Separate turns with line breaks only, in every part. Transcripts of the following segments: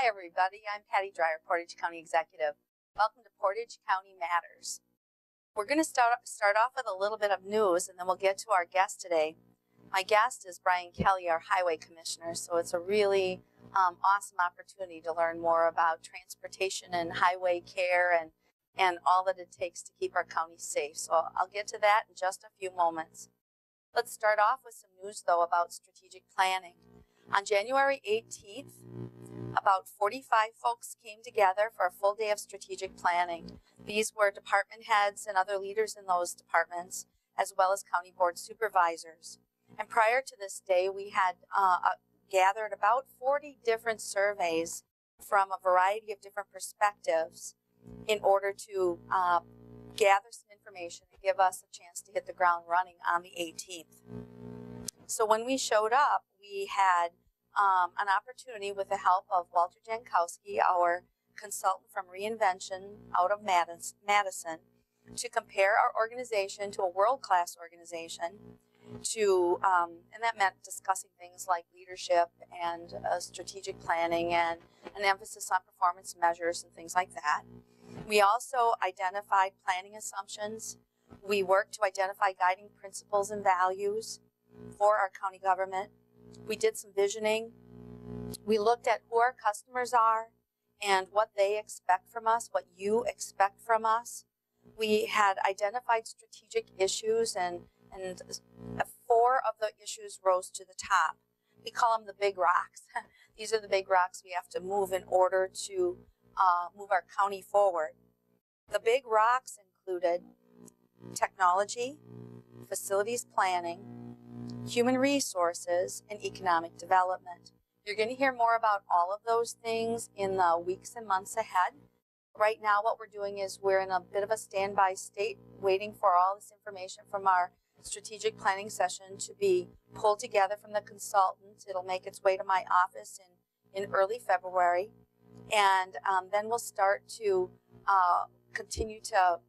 Hi everybody, I'm Patty Dreier, Portage County Executive. Welcome to Portage County Matters. We're going to start off with a little bit of news and then we'll get to our guest today. My guest is Kelley, our Highway Commissioner, so it's a really awesome opportunity to learn more about transportation and highway care and all that it takes to keep our county safe. So I'll get to that in just a few moments. Let's start off with some news though about strategic planning. On January 18th, about 45 folks came together for a full day of strategic planning. These were department heads and other leaders in those departments, as well as county board supervisors. And prior to this day, we had gathered about 40 different surveys from a variety of different perspectives in order to gather some information and give us a chance to hit the ground running on the 18th. So when we showed up, we had an opportunity with the help of Walter Jankowski, our consultant from Reinvention out of Madison, to compare our organization to a world-class organization, and that meant discussing things like leadership and strategic planning and an emphasis on performance measures and things like that. We also identified planning assumptions. We worked to identify guiding principles and values for our county government. We did some visioning. We looked at who our customers are and what they expect from us, what you expect from us. We had identified strategic issues and 4 of the issues rose to the top. We call them the big rocks. These are the big rocks we have to move in order to move our county forward. The big rocks included technology, facilities planning, human resources, and economic development. You're going to hear more about all of those things in the weeks and months ahead. Right now, what we're doing is we're in a bit of a standby state, waiting for all this information from our strategic planning session to be pulled together from the consultant. It'll make its way to my office in early February. And then we'll start to continue to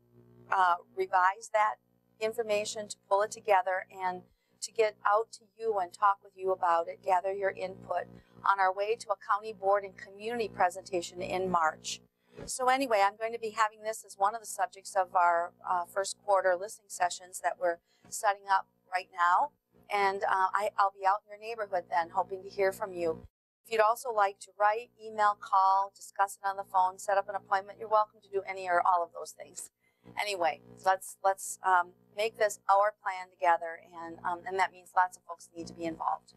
revise that information, to pull it together and to get out to you and talk with you about it, gather your input on our way to a county board and community presentation in March. So anyway, I'm going to be having this as one of the subjects of our first quarter listening sessions that we're setting up right now. And I'll be out in your neighborhood then, hoping to hear from you. If you'd also like to write, email, call, discuss it on the phone, set up an appointment, you're welcome to do any or all of those things. Anyway, let's make this our plan together, and that means lots of folks need to be involved.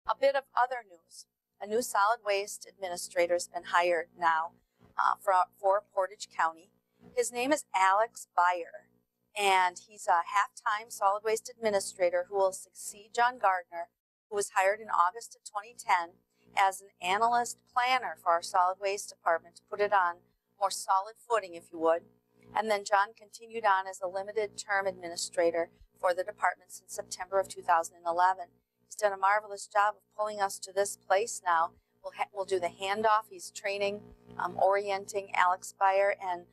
A bit of other news. A new solid waste administrator has been hired now for Portage County. His name is Alex Dreier, and he's a half-time solid waste administrator who will succeed John Gardner, who was hired in August of 2010 as an analyst planner for our solid waste department to put it on more solid footing, if you would. And then John continued on as a limited term administrator for the department since September of 2011. He's done a marvelous job of pulling us to this place now. We'll do the handoff. He's training, orienting Alex Dreier, and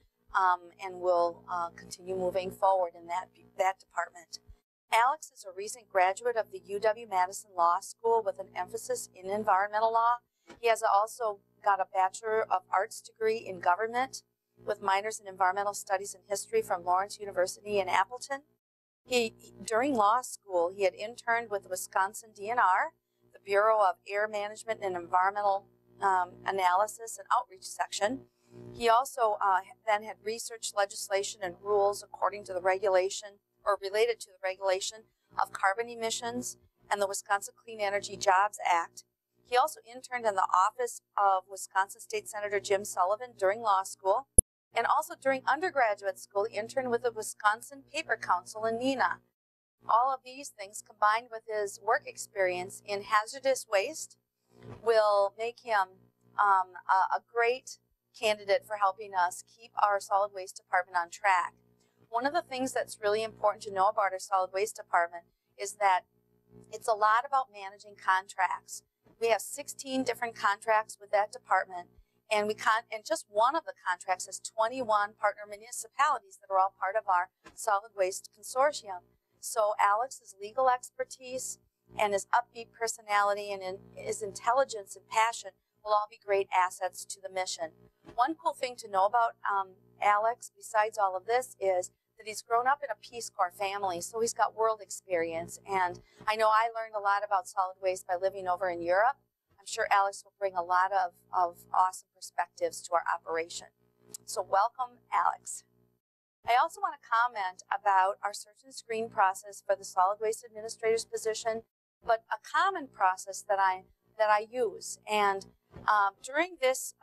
we'll continue moving forward in that department. Alex is a recent graduate of the UW-Madison Law School with an emphasis in environmental law. He has also got a Bachelor of Arts degree in government with minors in environmental studies and history from Lawrence University in Appleton. During law school, he had interned with the Wisconsin DNR, the Bureau of Air Management and Environmental Analysis and Outreach section. He also then had researched legislation and rules according to the regulation or related to the regulation of carbon emissions and the Wisconsin Clean Energy Jobs Act. He also interned in the office of Wisconsin State Senator Jim Sullivan during law school. And also during undergraduate school, he interned with the Wisconsin Paper Council in Neenah. All of these things combined with his work experience in hazardous waste will make him a great candidate for helping us keep our solid waste department on track. One of the things that's really important to know about our solid waste department is that it's a lot about managing contracts. We have 16 different contracts with that department. And just one of the contracts has 21 partner municipalities that are all part of our solid waste consortium. So Alex's legal expertise and his upbeat personality and his intelligence and passion will all be great assets to the mission. One cool thing to know about Alex, besides all of this, is that he's grown up in a Peace Corps family, so he's got world experience. And I know I learned a lot about solid waste by living over in Europe. I'm sure Alex will bring a lot of awesome perspectives to our operation. So welcome, Alex. I also want to comment about our search and screen process for the solid waste administrator's position, but a common process that I use. And during this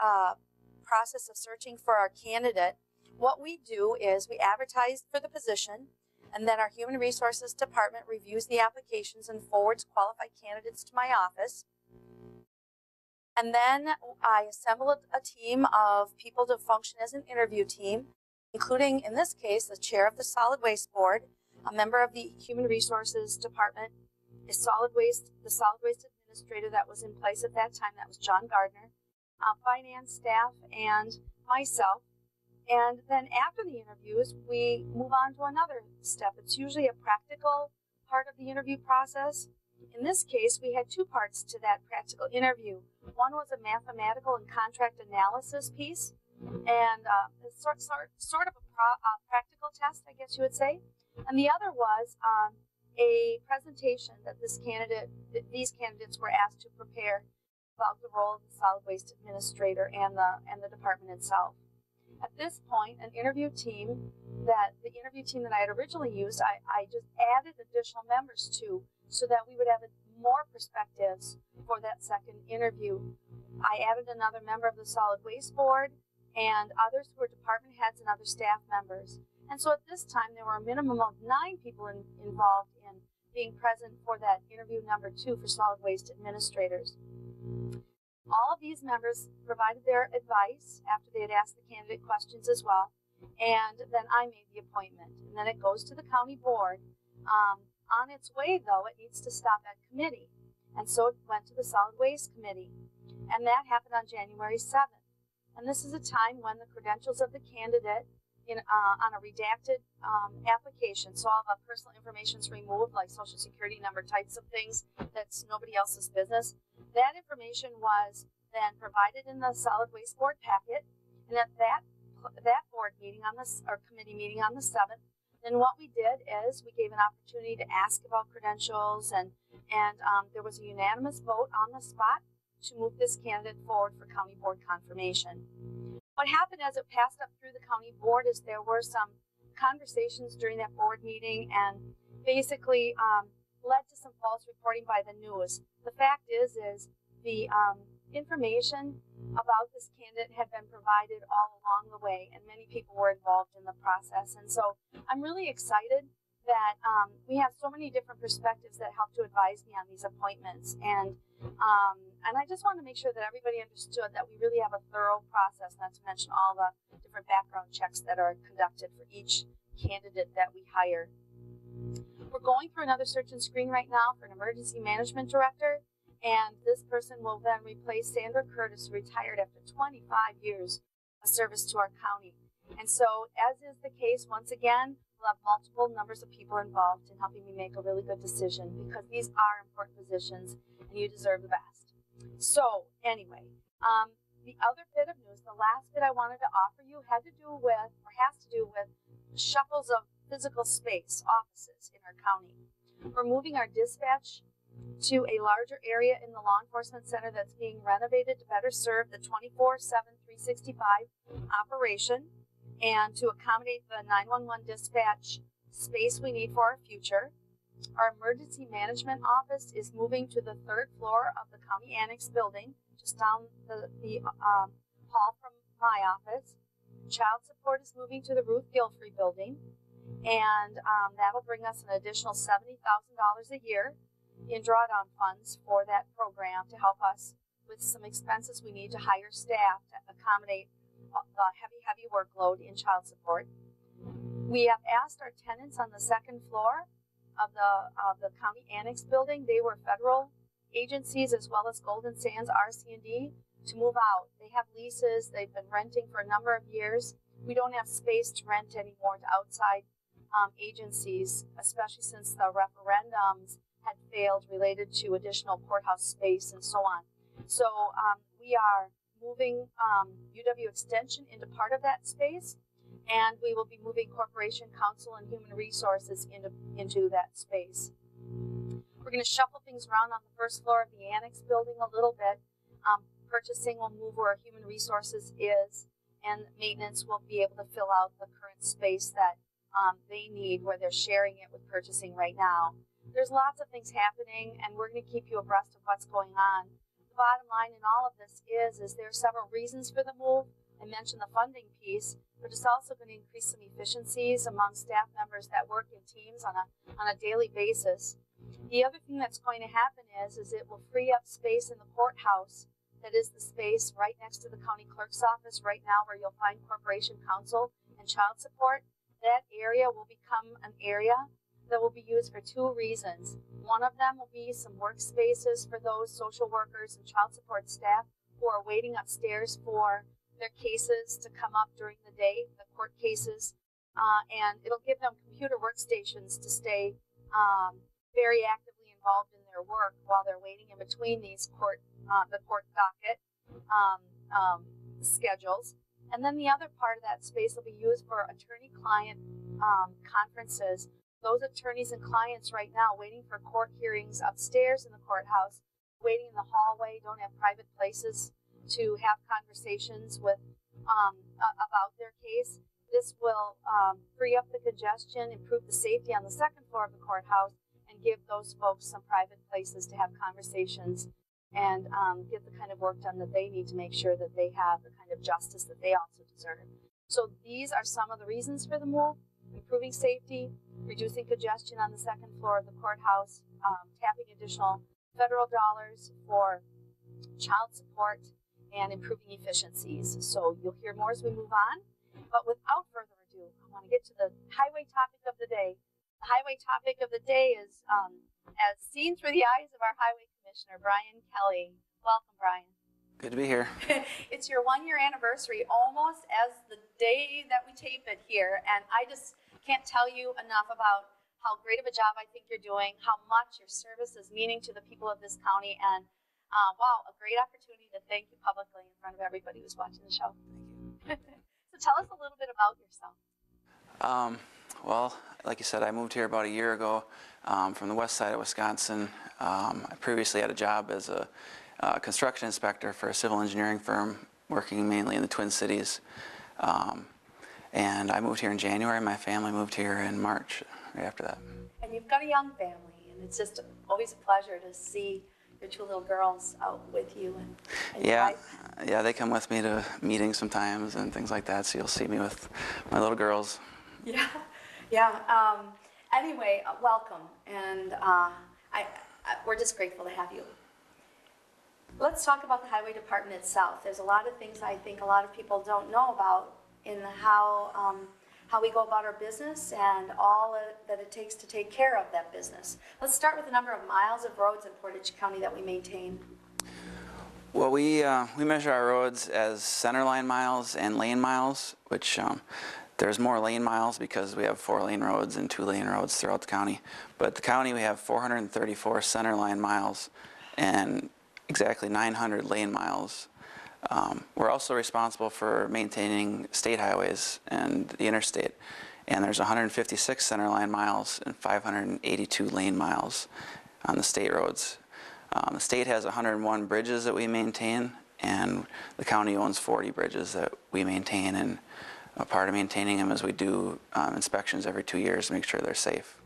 process of searching for our candidate, what we do is we advertise for the position, and then our Human Resources Department reviews the applications and forwards qualified candidates to my office. And then I assemble a team of people to function as an interview team, including, in this case, the chair of the Solid Waste Board, a member of the Human Resources Department, the solid waste administrator that was in place at that time, that was John Gardner, finance staff, and myself. And then after the interviews, we move on to another step. It's usually a practical part of the interview process. In this case, we had two parts to that practical interview. One was a mathematical and contract analysis piece, and sort of a practical test, I guess you would say. And the other was a presentation that these candidates were asked to prepare about the role of the solid waste administrator and the department itself. At this point, the interview team that I had originally used, I just added additional members to, so that we would have more perspectives for that second interview. I added another member of the Solid Waste Board and others who were department heads and other staff members. And so at this time, there were a minimum of 9 people involved in being present for that interview number 2 for solid waste administrators. All of these members provided their advice after they had asked the candidate questions as well, and then I made the appointment. And then it goes to the county board. On its way, though, it needs to stop at committee, and so it went to the Solid Waste Committee, and that happened on January 7th. And this is a time when the credentials of the candidate on a redacted application, so all the personal information is removed, like social security number, types of things that's nobody else's business. That information was then provided in the Solid Waste Board packet, and at that board meeting committee meeting on the 7th, then what we did is we gave an opportunity to ask about credentials, and there was a unanimous vote on the spot to move this candidate forward for county board confirmation. What happened as it passed up through the county board is there were some conversations during that board meeting, and basically led to some false reporting by the news. The fact is the information about this candidate had been provided all along the way, and many people were involved in the process. And so I'm really excited that we have so many different perspectives that help to advise me on these appointments. And I just want to make sure that everybody understood that we really have a thorough process, not to mention all the different background checks that are conducted for each candidate that we hire. We're going through another search and screen right now for an emergency management director, and this person will then replace Sandra Curtis, who retired after 25 years of service to our county. And so, as is the case, once again, we'll have multiple numbers of people involved in helping me make a really good decision, because these are important positions and you deserve the best. So anyway, the other bit of news, the last bit I wanted to offer you, has to do with shuffles of physical space, offices in our county. We're moving our dispatch to a larger area in the law enforcement center that's being renovated to better serve the 24/7, 365 operation, and to accommodate the 911 dispatch space we need for our future. Our emergency management office is moving to the 3rd floor of the county annex building, just down the hall from my office. Child support is moving to the Ruth Gilfrey building, and that'll bring us an additional $70,000 a year in drawdown funds for that program to help us with some expenses we need to hire staff to accommodate the heavy workload in child support. We have asked our tenants on the 2nd floor of the county annex building, they were federal agencies as well as Golden Sands RC&D, to move out. They have leases, they've been renting for a number of years. We don't have space to rent anymore to outside agencies, especially since the referendums had failed related to additional courthouse space and so on. So we we are moving UW Extension into part of that space, and we will be moving Corporation Counsel and Human Resources into that space. We're going to shuffle things around on the first floor of the annex building a little bit. Purchasing will move where Human Resources is, and maintenance will be able to fill out the current space that they need, where they're sharing it with purchasing right now. There's lots of things happening, and we're going to keep you abreast of what's going on. The bottom line in all of this is there are several reasons for the move. I mentioned the funding piece, but it's also going to increase some efficiencies among staff members that work in teams on a daily basis. The other thing that's going to happen is it will free up space in the courthouse. That is the space right next to the county clerk's office right now, where you'll find Corporation Counsel and Child Support. That area will become an area that will be used for two reasons. One of them will be some workspaces for those social workers and child support staff who are waiting upstairs for their cases to come up during the day, the court cases, and it'll give them computer workstations to stay very actively involved in their work while they're waiting in between these the court docket schedules. And then the other part of that space will be used for attorney-client conferences. Those attorneys and clients right now waiting for court hearings upstairs in the courthouse, waiting in the hallway, don't have private places to have conversations with about their case. This will free up the congestion, improve the safety on the second floor of the courthouse, and give those folks some private places to have conversations and get the kind of work done that they need to make sure that they have the kind of justice that they also deserve. So these are some of the reasons for the move: improving safety, reducing congestion on the second floor of the courthouse, tapping additional federal dollars for child support, and improving efficiencies. So you'll hear more as we move on. But without further ado, I want to get to the highway topic of the day. The highway topic of the day is as seen through the eyes of our highway commissioner, Brian Kelley. Welcome, Brian.
Good to be here.
It's your 1-year anniversary, almost as the day that we tape it here, and I just can't tell you enough about how great of a job I think you're doing, how much your service is meaning to the people of this county, and wow, a great opportunity to thank you publicly in front of everybody who's watching the show. Thank you. So tell us a little bit about yourself.
Well, like you said, I moved here about a year ago from the west side of Wisconsin. I previously had a job as a construction inspector for a civil engineering firm working mainly in the Twin Cities. And I moved here in January. My family moved here in March, right after that.
And you've got a young family, and it's just always a pleasure to see your 2 little girls out with you. And
yeah, they come with me to meetings sometimes and things like that, so you'll see me with my little girls.
Yeah. Anyway, welcome, and we're just grateful to have you. Let's talk about the highway department itself. There's a lot of things I think a lot of people don't know about in how we go about our business and all that it takes to take care of that business. Let's start with the number of miles of roads in Portage County that we maintain.
Well, we measure our roads as centerline miles and lane miles, which there's more lane miles because we have 4-lane roads and 2-lane roads throughout the county. But the county, we have 434 centerline miles and exactly 900 lane miles. We're also responsible for maintaining state highways and the interstate. And there's 156 centerline miles and 582 lane miles on the state roads. The state has 101 bridges that we maintain, and the county owns 40 bridges that we maintain. And a part of maintaining them is we do inspections every 2 years to make sure they're safe.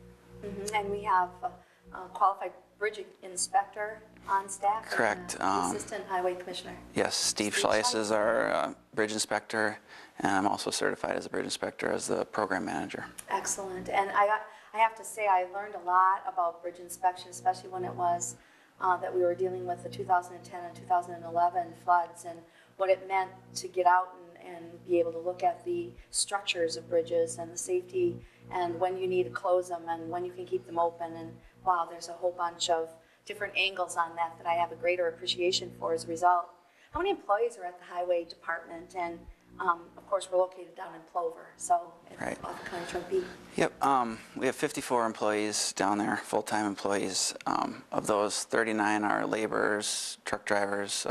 Mm-hmm. And we have a qualified bridge inspector on staff.
Correct.
Assistant highway commissioner.
Yes, Steve Schleiss is our bridge inspector, and I'm also certified as a bridge inspector as the program manager.
Excellent. And I have to say I learned a lot about bridge inspection, especially when it was that we were dealing with the 2010 and 2011 floods and what it meant to get out and be able to look at the structures of bridges and the safety and when you need to close them and when you can keep them open. And wow, there's a whole bunch of different angles on that I have a greater appreciation for as a result. How many employees are at the highway department? And of course, we're located down in Plover, so
right
off the County Road B.
Yep, we have 54 employees down there, full-time employees. Of those, 39 are laborers, truck drivers,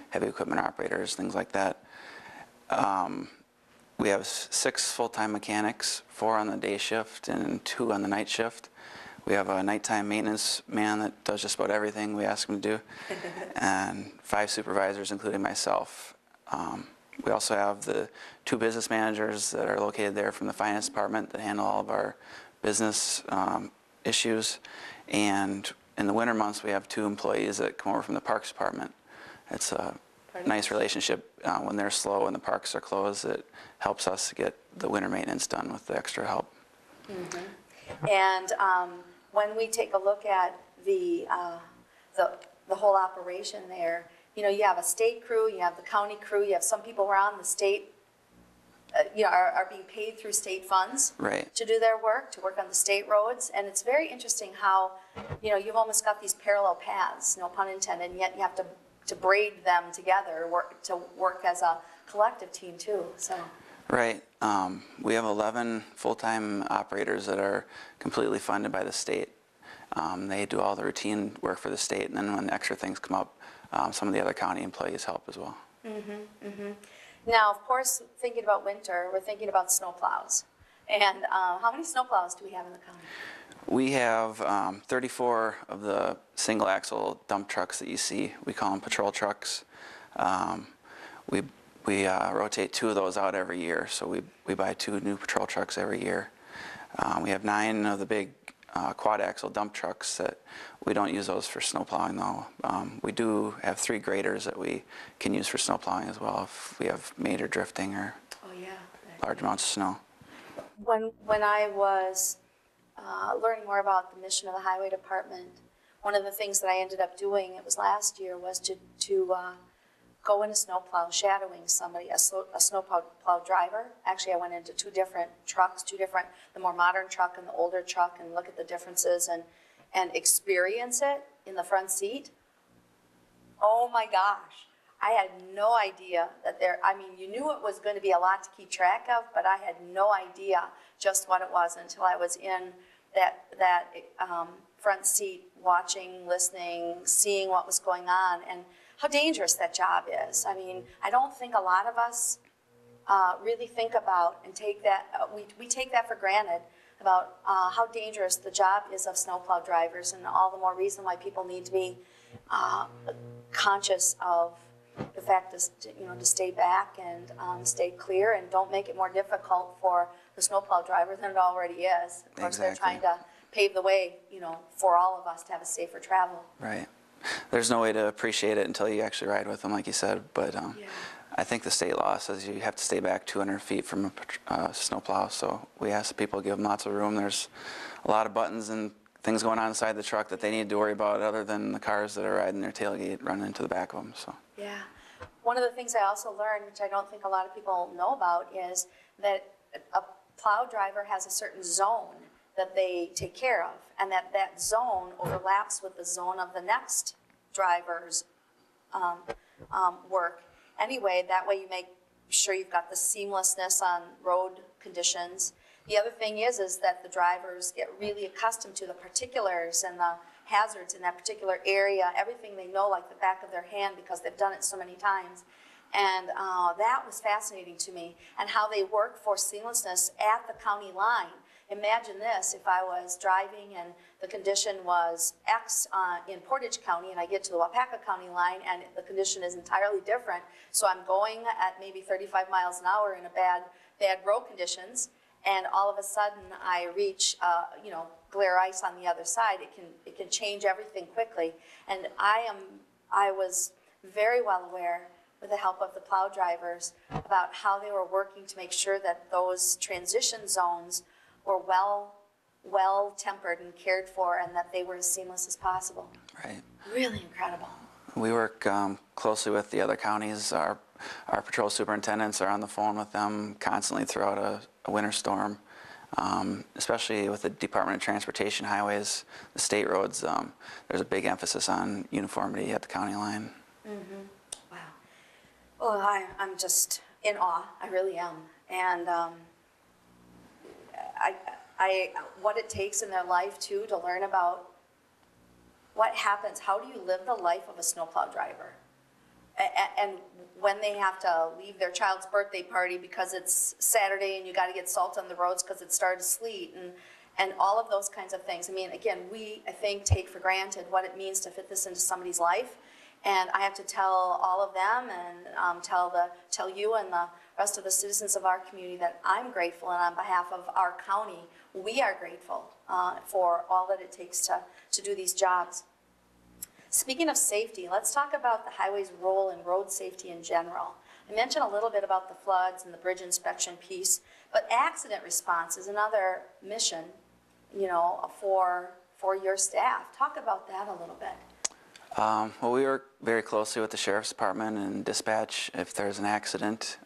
heavy equipment operators, things like that. We have 6 full-time mechanics, 4 on the day shift and 2 on the night shift. We have a nighttime maintenance man that does just about everything we ask him to do, and 5 supervisors, including myself. We also have the 2 business managers that are located there from the finance department that handle all of our business issues. And in the winter months, we have 2 employees that come over from the parks department. It's a nice relationship. When they're slow and the parks are closed, it helps us get the winter maintenance done with the extra help.
Mm-hmm. And when we take a look at the whole operation there, you know, you have a state crew, you have the county crew, you have some people around the state, you know, are being paid through state funds to do their work, to work on the state roads. And it's very interesting how, you know, you've almost got these parallel paths, no pun intended, and yet you have to braid them together, to work as a collective team too. So.
Right. We have 11 full-time operators that are completely funded by the state. They do all the routine work for the state, and then when extra things come up, some of the other county employees help as well.
Mm-hmm, mm-hmm. Now, of course, thinking about winter, we're thinking about snowplows. And how many snowplows do we have in the county?
We have 34 of the single-axle dump trucks that you see. We call them patrol trucks. We rotate 2 of those out every year, so we buy 2 new patrol trucks every year. We have 9 of the big quad-axle dump trucks that we don't use those for snow plowing though. We do have 3 graders that we can use for snow plowing as well if we have major drifting or large amounts of snow.
When I was learning more about the mission of the highway department, one of the things that I ended up doing, it was last year, was to go in a snowplow, shadowing somebody, a snowplow driver. Actually, I went into 2 different trucks, the more modern truck and the older truck, and look at the differences and experience it in the front seat. Oh my gosh, I had no idea that I mean, you knew it was going to be a lot to keep track of, but I had no idea just what it was until I was in that front seat, watching, listening, seeing what was going on, and how dangerous that job is. I mean, I don't think a lot of us really think about and take that, we take that for granted, about how dangerous the job is of snowplow drivers, and all the more reason why people need to be conscious of the fact to stay back and stay clear, and don't make it more difficult for the snowplow driver than it already is. Of course, they're trying to pave the way, you know, for all of us to have a safer travel.
Right. There's no way to appreciate it until you actually ride with them, like you said. But I think the state law says you have to stay back 200 feet from a snowplow. So we ask people to give them lots of room. There's a lot of buttons and things going on inside the truck that they need to worry about, other than the cars that are riding their tailgate running into the back of them. So.
Yeah. One of the things I also learned, which I don't think a lot of people know about, is that a plow driver has a certain zone that they take care of, and that zone overlaps with the zone of the next driver's work. Anyway, that way you make sure you've got the seamlessness on road conditions. The other thing is that the drivers get really accustomed to the particulars and the hazards in that particular area, everything they know like the back of their hand because they've done it so many times. And that was fascinating to me, and how they work for seamlessness at the county line. Imagine this, if I was driving and the condition was X in Portage County, and I get to the Wapaka County line and the condition is entirely different. So I'm going at maybe 35 miles an hour in a bad road conditions, and all of a sudden I reach, glare ice on the other side. It can change everything quickly. And I was very well aware, with the help of the plow drivers, about how they were working to make sure that those transition zones were well tempered and cared for, and that they were as seamless as possible.
Right.
Really incredible.
We work closely with the other counties. Our patrol superintendents are on the phone with them constantly throughout a winter storm, especially with the Department of Transportation highways, the state roads. There's a big emphasis on uniformity at the county line.
Mm-hmm. Wow. Well, I'm just in awe. I really am. And what it takes in their life too to learn about what happens. How do you live the life of a snowplow driver? and when they have to leave their child's birthday party because it's Saturday and you got to get salt on the roads because it started to sleet, and all of those kinds of things. I mean, again, we, I think, take for granted what it means to fit this into somebody's life. And I have to tell all of them and tell you and the rest of the citizens of our community that I'm grateful, and on behalf of our county, we are grateful for all that it takes to do these jobs. Speaking of safety, let's talk about the highway's role in road safety in general. I mentioned a little bit about the floods and the bridge inspection piece, but accident response is another mission, you know, for your staff. Talk about that a little bit.
Well, we work very closely with the Sheriff's Department and dispatch if there's an accident.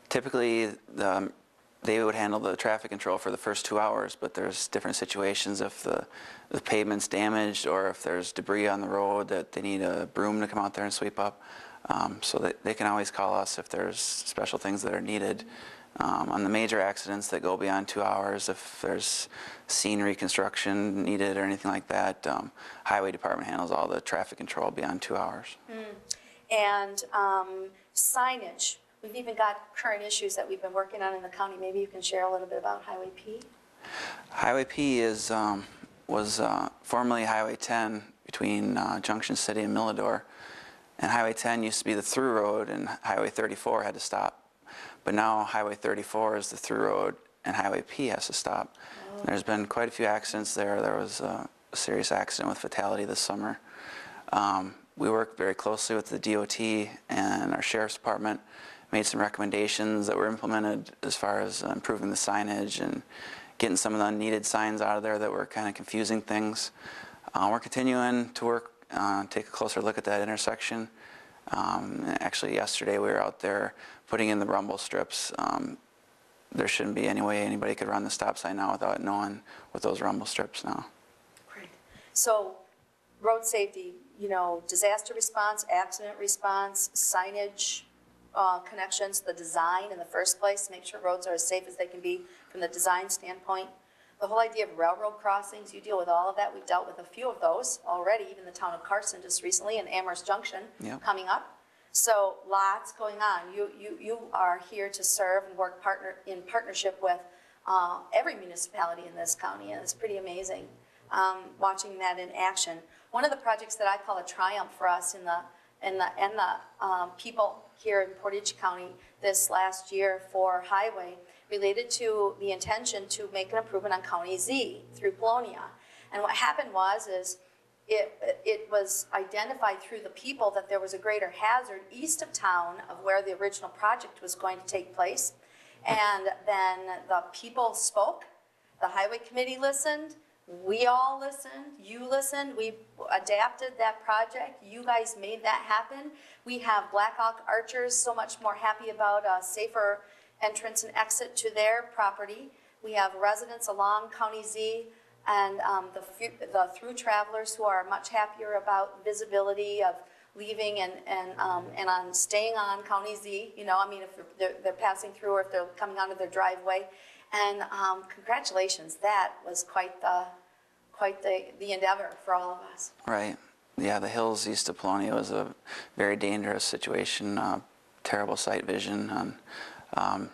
Typically, they would handle the traffic control for the first 2 hours, but there's different situations if the pavement's damaged or if there's debris on the road that they need a broom to come out there and sweep up. So they can always call us if there's special things that are needed. On the major accidents that go beyond 2 hours, if there's scene reconstruction needed or anything like that, Highway Department handles all the traffic control beyond 2 hours.
And signage. We've even got current issues that we've been working on in the county. Maybe you can share a little bit about Highway P?
Highway P was formerly Highway 10 between Junction City and Millador. And Highway 10 used to be the through road, and Highway 34 had to stop. But now Highway 34 is the through road, and Highway P has to stop. Oh. There's been quite a few accidents there. There was a serious accident with fatality this summer. We worked very closely with the DOT and our Sheriff's Department, made some recommendations that were implemented as far as improving the signage and getting some of the unneeded signs out of there that were kind of confusing things. We're continuing to work, take a closer look at that intersection. Actually, yesterday we were out there putting in the rumble strips. There shouldn't be any way anybody could run the stop sign now without knowing what those rumble strips now.
Great. So, road safety, you know, disaster response, accident response, signage, connections, the design in the first place, make sure roads are as safe as they can be from the design standpoint. The whole idea of railroad crossings, you deal with all of that. We've dealt with a few of those already, even the town of Carson just recently, and Amherst Junction coming up. So lots going on. You are here to serve and work in partnership with every municipality in this county, and it's pretty amazing watching that in action. One of the projects that I call a triumph for us and the people here in Portage County this last year for highway related to the intention to make an improvement on County Z through Polonia. And what happened is it was identified through the people that there was a greater hazard east of town of where the original project was going to take place. And then the people spoke, the highway committee listened, we all listened, you listened, we adapted that project, you guys made that happen. We have Black Hawk Archers so much more happy about a safer entrance and exit to their property. We have residents along County Z and the through travelers who are much happier about visibility of leaving and on staying on County Z. You know, I mean, if they're passing through or if they're coming onto their driveway. And congratulations, that was quite the endeavor for all of us.
Right. Yeah, the hills east of Polonia was a very dangerous situation, terrible sight vision.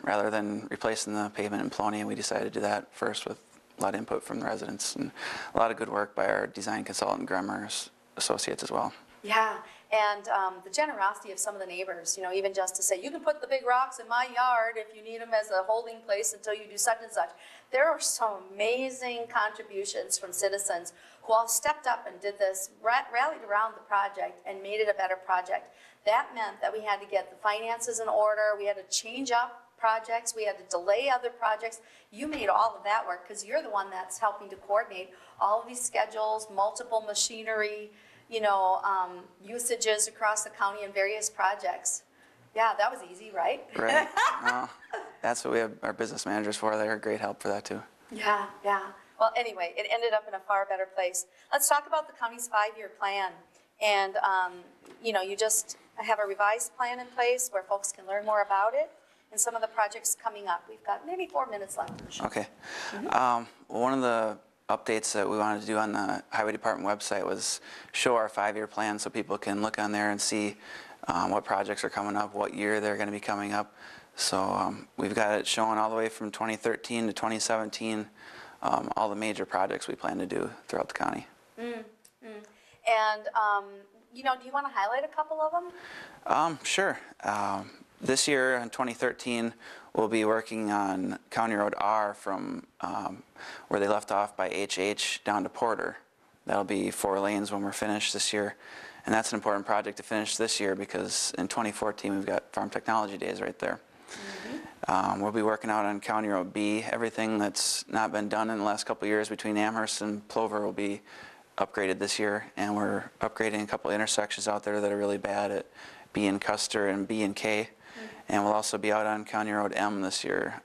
Rather than replacing the pavement in Polonia, we decided to do that first with a lot of input from the residents and a lot of good work by our design consultant, Grummer Associates as well.
Yeah, and the generosity of some of the neighbors, you know, even just to say, you can put the big rocks in my yard if you need them as a holding place until you do such and such. There are some amazing contributions from citizens who all stepped up and did this, rallied around the project and made it a better project. That meant that we had to get the finances in order, we had to change up projects, we had to delay other projects. You made all of that work because you're the one that's helping to coordinate all of these schedules, multiple machinery, you know, usages across the county in various projects. Yeah, that was easy, right?
Right. That's what we have our business managers for. They're a great help for that too.
Yeah, yeah. Well, anyway, it ended up in a far better place. Let's talk about the county's 5-year plan. And, you know, you just have a revised plan in place where folks can learn more about it and some of the projects coming up. We've got maybe 4 minutes left.
Okay. One of the updates that we wanted to do on the Highway Department website was show our 5-year plan so people can look on there and see what projects are coming up, what year they're going to be coming up. So we've got it showing all the way from 2013 to 2017, all the major projects we plan to do throughout the county.
And, you know, do you want to highlight a couple of them?
Sure. This year, in 2013, we'll be working on County Road R from where they left off by HH down to Porter. That'll be 4 lanes when we're finished this year. And that's an important project to finish this year because in 2014 we've got Farm Technology Days right there. We'll be working out on County Road B. Everything that's not been done in the last couple of years between Amherst and Plover will be upgraded this year. And we're upgrading a couple of intersections out there that are really bad at B and Custer and B and K. And we'll also be out on County Road M this year,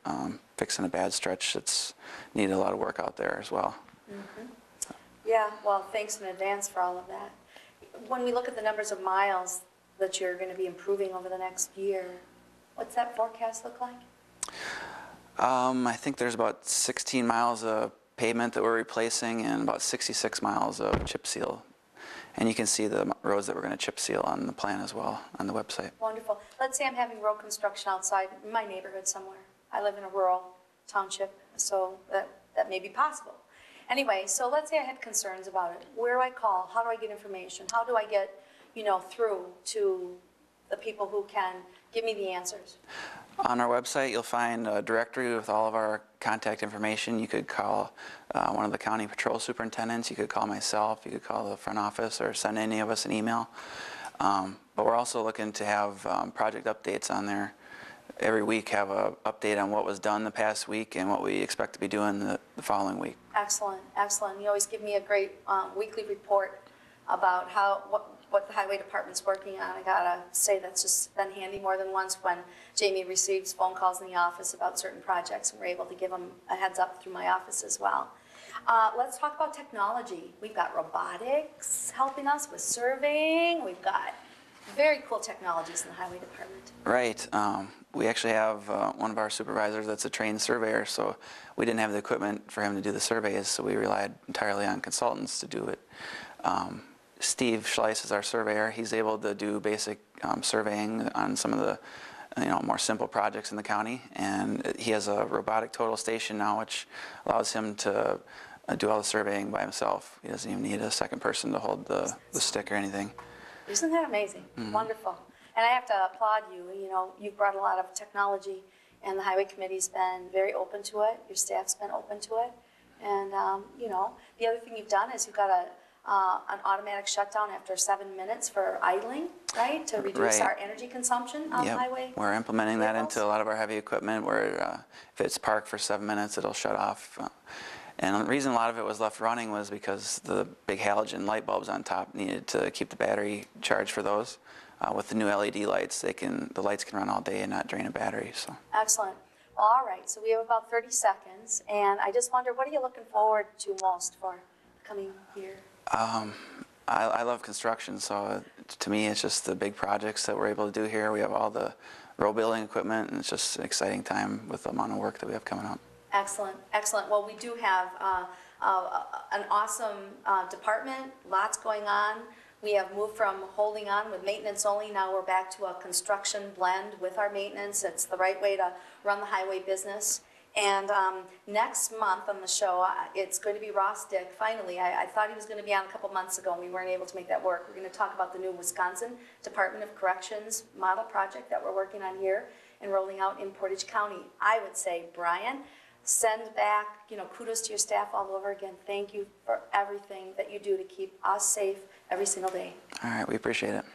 fixing a bad stretch that's needed a lot of work out there as well.
Yeah, well, thanks in advance for all of that. When we look at the numbers of miles that you're going to be improving over the next year, what's that forecast look like?
I think there's about 16 miles of pavement that we're replacing and about 66 miles of chip seal. And you can see the roads that we're going to chip seal on the plan as well on the website.
Wonderful. Let's say I'm having road construction outside in my neighborhood somewhere. I live in a rural township, so that may be possible. Anyway, so let's say I had concerns about it. Where do I call? How do I get information? How do I get, you know, through to the people who can give me the answers?
On our website, you'll find a directory with all of our contact information. You could call one of the county patrol superintendents. You could call myself. You could call the front office or send any of us an email. But we're also looking to have project updates on there. Every week have an update on what was done the past week and what we expect to be doing the following week.
Excellent, excellent. You always give me a great weekly report about what the highway department's working on. I gotta say that's just been handy more than once when Jamie receives phone calls in the office about certain projects and we're able to give them a heads up through my office as well. Let's talk about technology. We've got robotics helping us with surveying. We've got very cool technologies in the highway department.
Right. We actually have one of our supervisors that's a trained surveyor, so we didn't have the equipment for him to do the surveys, so we relied entirely on consultants to do it. Steve Schleiss is our surveyor. He's able to do basic surveying on some of the more simple projects in the county, and he has a robotic total station now, which allows him to do all the surveying by himself. He doesn't even need a second person to hold the stick or anything.
Isn't that amazing? Wonderful. And I have to applaud you. You know, you've brought a lot of technology, and the highway committee's been very open to it. Your staff's been open to it. And, you know, the other thing you've done is you've got an automatic shutdown after 7 minutes for idling, right? To reduce our energy consumption on the highway.
We're implementing that into a lot of our heavy equipment where if it's parked for 7 minutes, it'll shut off. And the reason a lot of it was left running was because the big halogen light bulbs on top needed to keep the battery charged for those. With the new LED lights, the lights can run all day and not drain a battery. So.
Excellent. Well, all right, so we have about 30 seconds, and I just wonder, what are you looking forward to most for the coming year?
I love construction, so to me it's just the big projects that we're able to do here. We have all the road building equipment, and it's just an exciting time with the amount of work that we have coming up.
Excellent, excellent. Well, we do have an awesome department, lots going on. We have moved from holding on with maintenance only. Now we're back to a construction blend with our maintenance. It's the right way to run the highway business. And next month on the show, it's going to be Ross Dick. Finally, I thought he was going to be on a couple months ago, and we weren't able to make that work. We're going to talk about the new Wisconsin Department of Corrections model project that we're working on here and rolling out in Portage County. I would say, Brian, send back, kudos to your staff all over again. Thank you for everything that you do to keep us safe every single day.
All right, we appreciate it.